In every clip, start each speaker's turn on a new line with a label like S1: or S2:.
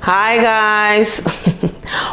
S1: Hi guys,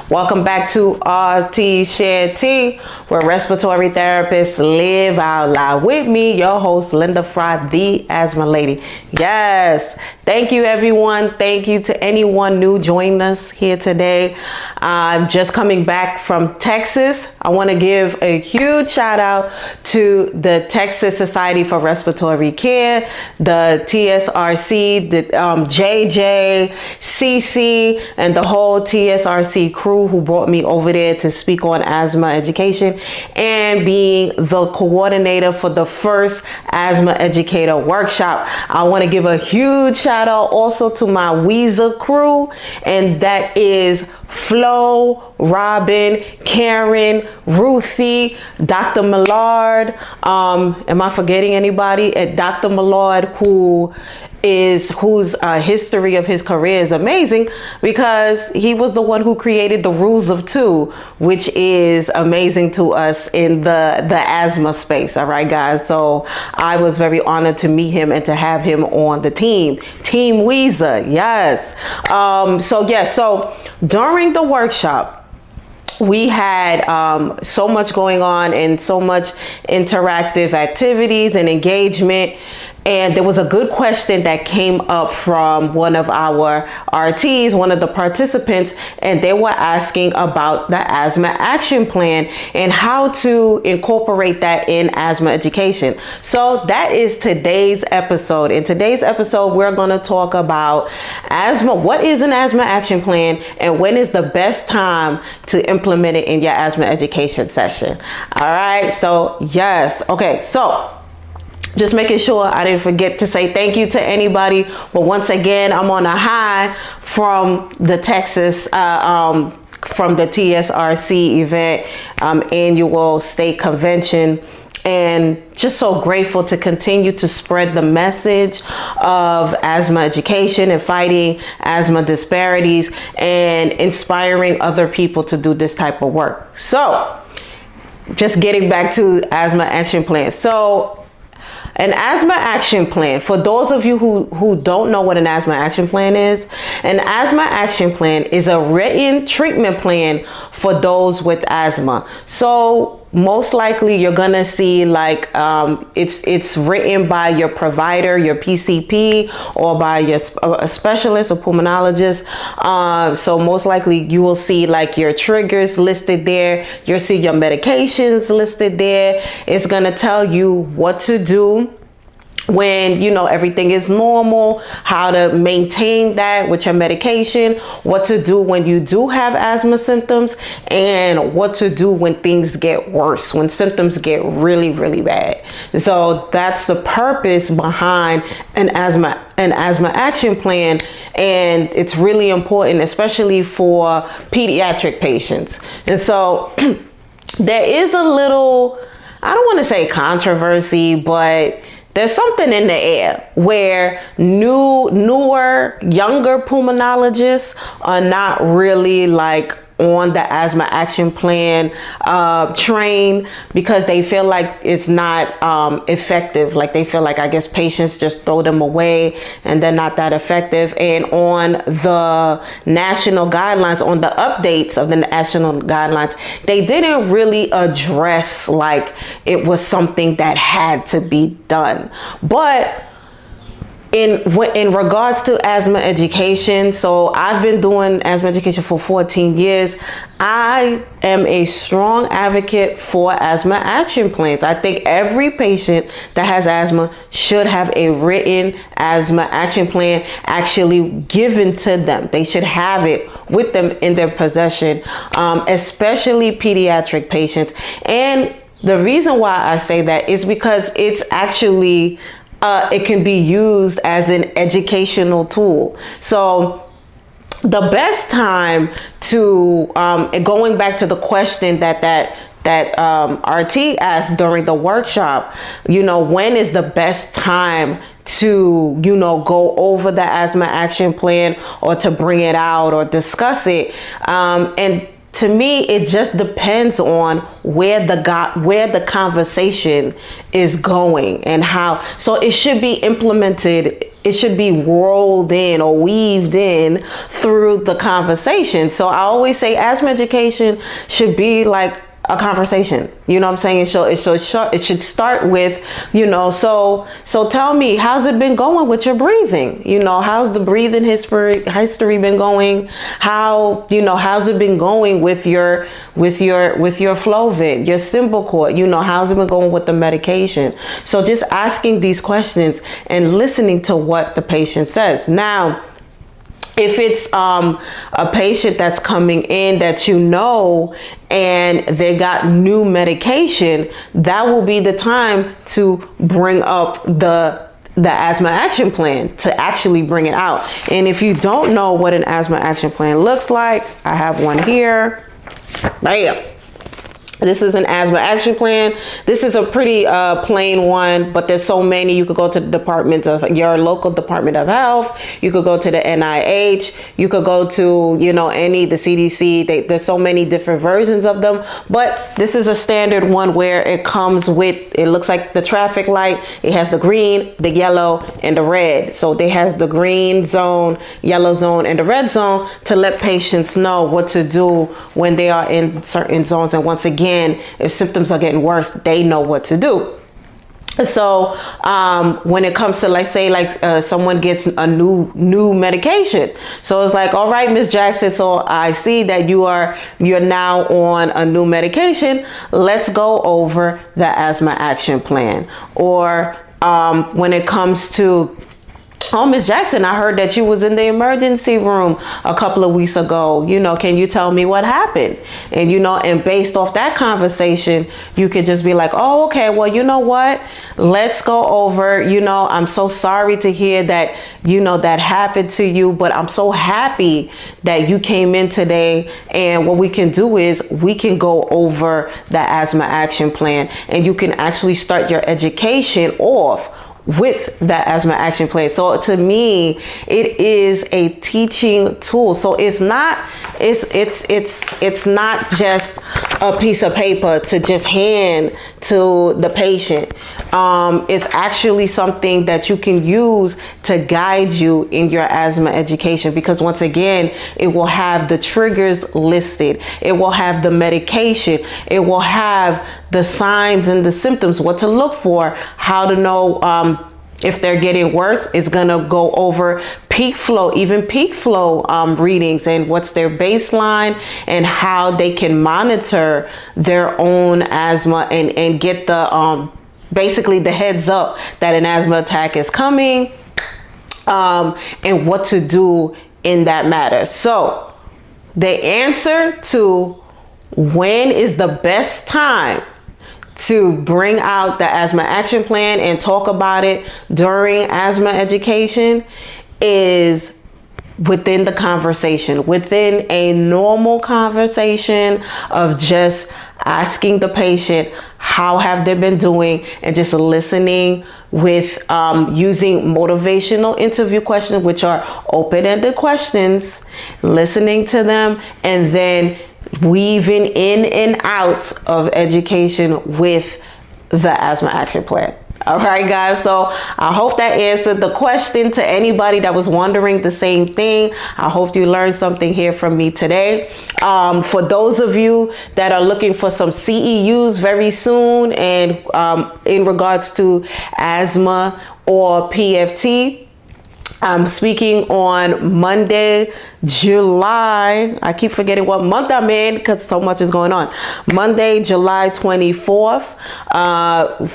S1: welcome back to RT Share T, where respiratory therapists live out loud. With me, your host Linda Fry, the asthma lady. Yes, thank you everyone. Thank you to anyone new joining us here today. I'm just coming back from Texas. I want to give a huge shout out to the Texas Society for Respiratory Care, the TSRC, the JJ, CC, and the whole TSRC crew who brought me over there to speak on asthma education and being the coordinator for the first asthma educator workshop. I want to give a huge shout out also to my Weezer crew, and that is Flo, Robin, Karen, Ruthie, Dr. Millard. Am I forgetting anybody? Dr. Millard, whose history of his career is amazing because he was the one who created the rules of two, which is amazing to us in the asthma space. All right, guys. So I was very honored to meet him and to have him on the team Weezer. Yes. So during the workshop, we had so much going on and so much interactive activities and engagement. And there was a good question that came up from one of our RTs, one of the participants, and they were asking about the asthma action plan and how to incorporate that in asthma education. So that is today's episode. In today's episode, we're going to talk about asthma. What is an asthma action plan and when is the best time to implement it in your asthma education session? All right. So yes. Okay. So just making sure I didn't forget to say thank you to anybody. But once again, I'm on a high from the Texas, from the TSRC event, annual state convention. And just so grateful to continue to spread the message of asthma education and fighting asthma disparities and inspiring other people to do this type of work. So just getting back to asthma action plan. So an asthma action plan, for those of you who don't know what an asthma action plan is, an asthma action plan is a written treatment plan for those with asthma. So most likely you're gonna see like it's written by your provider, your PCP, or by a specialist or pulmonologist. So most likely you will see like your triggers listed there. You'll see your medications listed there. It's gonna tell you what to do when everything is normal, how to maintain that with your medication, what to do when you do have asthma symptoms, and what to do when things get worse, when symptoms get really, really bad. So that's the purpose behind an asthma action plan, and it's really important, especially for pediatric patients. And so there is a little, I don't want to say controversy, but there's something in the air where newer, younger pulmonologists are not really like on the asthma action plan train because they feel like it's not effective. Like they feel like, I guess, patients just throw them away and they're not that effective. And on the national guidelines, on the updates of the national guidelines, they didn't really address like it was something that had to be done. But in regards to asthma education, so I've been doing asthma education for 14 years. I am a strong advocate for asthma action plans. I think every patient that has asthma should have a written asthma action plan actually given to them. They should have it with them in their possession, especially pediatric patients. And the reason why I say that is because it's actually it can be used as an educational tool. So the best time to, going back to the question that RT asked during the workshop, when is the best time to, go over the asthma action plan or to bring it out or discuss it? And to me, it just depends on where the conversation is going and how. So it should be implemented it should be rolled in or weaved in through the conversation. So I always say asthma education should be like a conversation. You know what I'm saying? It should start with, so tell me, how's it been going with your breathing? How's the breathing history been going? How's it been going with your Flovent, your Symbicort? How's it been going with the medication? So just asking these questions and listening to what the patient says. Now, if it's a patient that's coming in that and they got new medication, that will be the time to bring up the asthma action plan, to actually bring it out. And if you don't know what an asthma action plan looks like, I have one here. Bam. This is an asthma action plan. This is a pretty plain one, but there's so many. You could go to your local Department of Health. You could go to the NIH. You could go to, the CDC. There's so many different versions of them, but this is a standard one where it comes with, it looks like the traffic light. It has the green, the yellow, and the red. So it has the green zone, yellow zone, and the red zone to let patients know what to do when they are in certain zones. And once again, if symptoms are getting worse, they know what to do. So when it comes to, let's say, someone gets a new medication, so it's like, all right, Miss Jackson, so I see that you're now on a new medication. Let's go over the asthma action plan. Or when it comes to, oh, Miss Jackson, I heard that you was in the emergency room a couple of weeks ago. Can you tell me what happened? And, and based off that conversation, you could just be like, oh, okay, well, you know what? Let's go over, I'm so sorry to hear that, that happened to you, but I'm so happy that you came in today. And what we can do is we can go over the asthma action plan, and you can actually start your education off with that asthma action plan. So to me, it is a teaching tool. So it's not just a piece of paper to just hand to the patient. It's actually something that you can use to guide you in your asthma education, because once again, it will have the triggers listed. It will have the medication. It will have the signs and the symptoms, what to look for, how to know if they're getting worse. It's gonna go over peak flow readings, and what's their baseline, and how they can monitor their own asthma and get the basically the heads up that an asthma attack is coming, and what to do in that matter. So the answer to when is the best time to bring out the asthma action plan and talk about it during asthma education is within the conversation, within a normal conversation of just asking the patient how have they been doing, and just listening with using motivational interview questions, which are open-ended questions, listening to them, and then weaving in and out of education with the asthma action plan. All right, guys. So I hope that answered the question to anybody that was wondering the same thing. I hope you learned something here from me today. For those of you that are looking for some CEUs very soon, and in regards to asthma or PFT, I'm speaking on Monday, July. I keep forgetting what month I'm in because so much is going on. Monday, July 24th.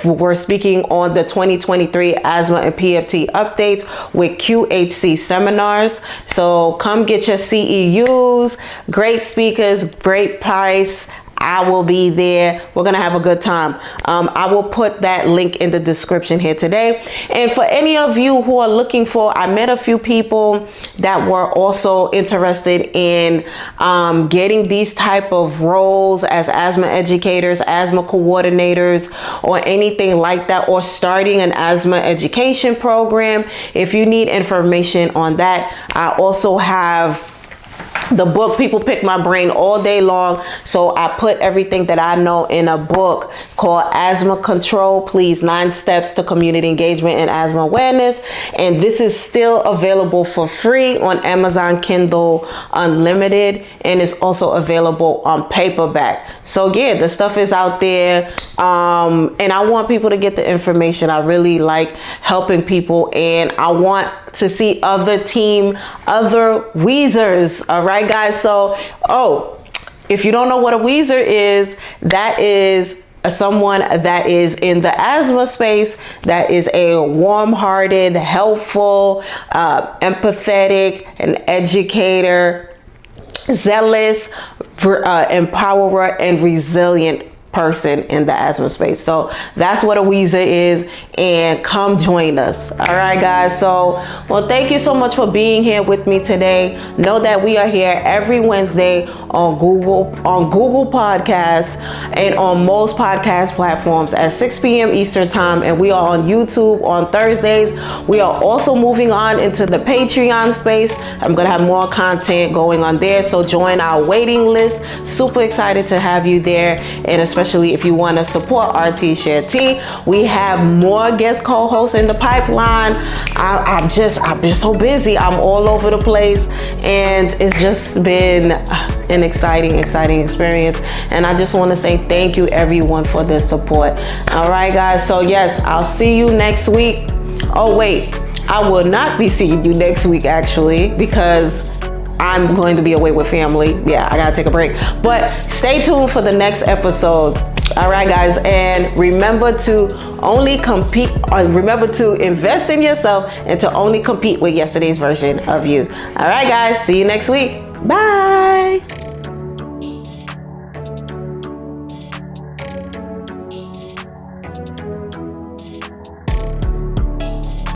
S1: We're speaking on the 2023 asthma and PFT updates with QHC seminars. So come get your CEUs. Great speakers, great price. I will be there. We're going to have a good time. I will put that link in the description here today. And for any of you who are looking for, I met a few people that were also interested in getting these type of roles as asthma educators, asthma coordinators, or anything like that, or starting an asthma education program. If you need information on that, I also have The book, people pick my brain all day long, so I put everything that I know in a book called Asthma Control, Please, 9 Steps to Community Engagement and Asthma Awareness. And this is still available for free on Amazon Kindle Unlimited, and it's also available on paperback. So yeah, the stuff is out there, and I want people to get the information. I really like helping people, and I want to see other Weezers. All right, guys. So, if you don't know what a Weezer is, that is someone that is in the asthma space, that is a warm-hearted, helpful, empathetic, an educator, zealous, empowerer, and resilient person in the asthma space. So that's what a Weezer is, and come join us. All right, guys. So, well, thank you so much for being here with me today. Know that we are here every Wednesday on Google Podcasts and on most podcast platforms at 6 p.m. Eastern Time, and we are on YouTube on Thursdays. We are also moving on into the Patreon space. I'm gonna have more content going on there, so join our waiting list. Super excited to have you there, and especially if you want to support RT Share Tea. We have more guest co-hosts in the pipeline. I've been so busy. I'm all over the place, and it's just been an exciting experience. And I just want to say thank you, everyone, for the support. All right, guys. So yes, I'll see you next week. Oh wait, I will not be seeing you next week, actually, because I'm going to be away with family. Yeah, I gotta take a break. But stay tuned for the next episode. All right, guys. And remember to invest in yourself and to only compete with yesterday's version of you. All right, guys. See you next week. Bye.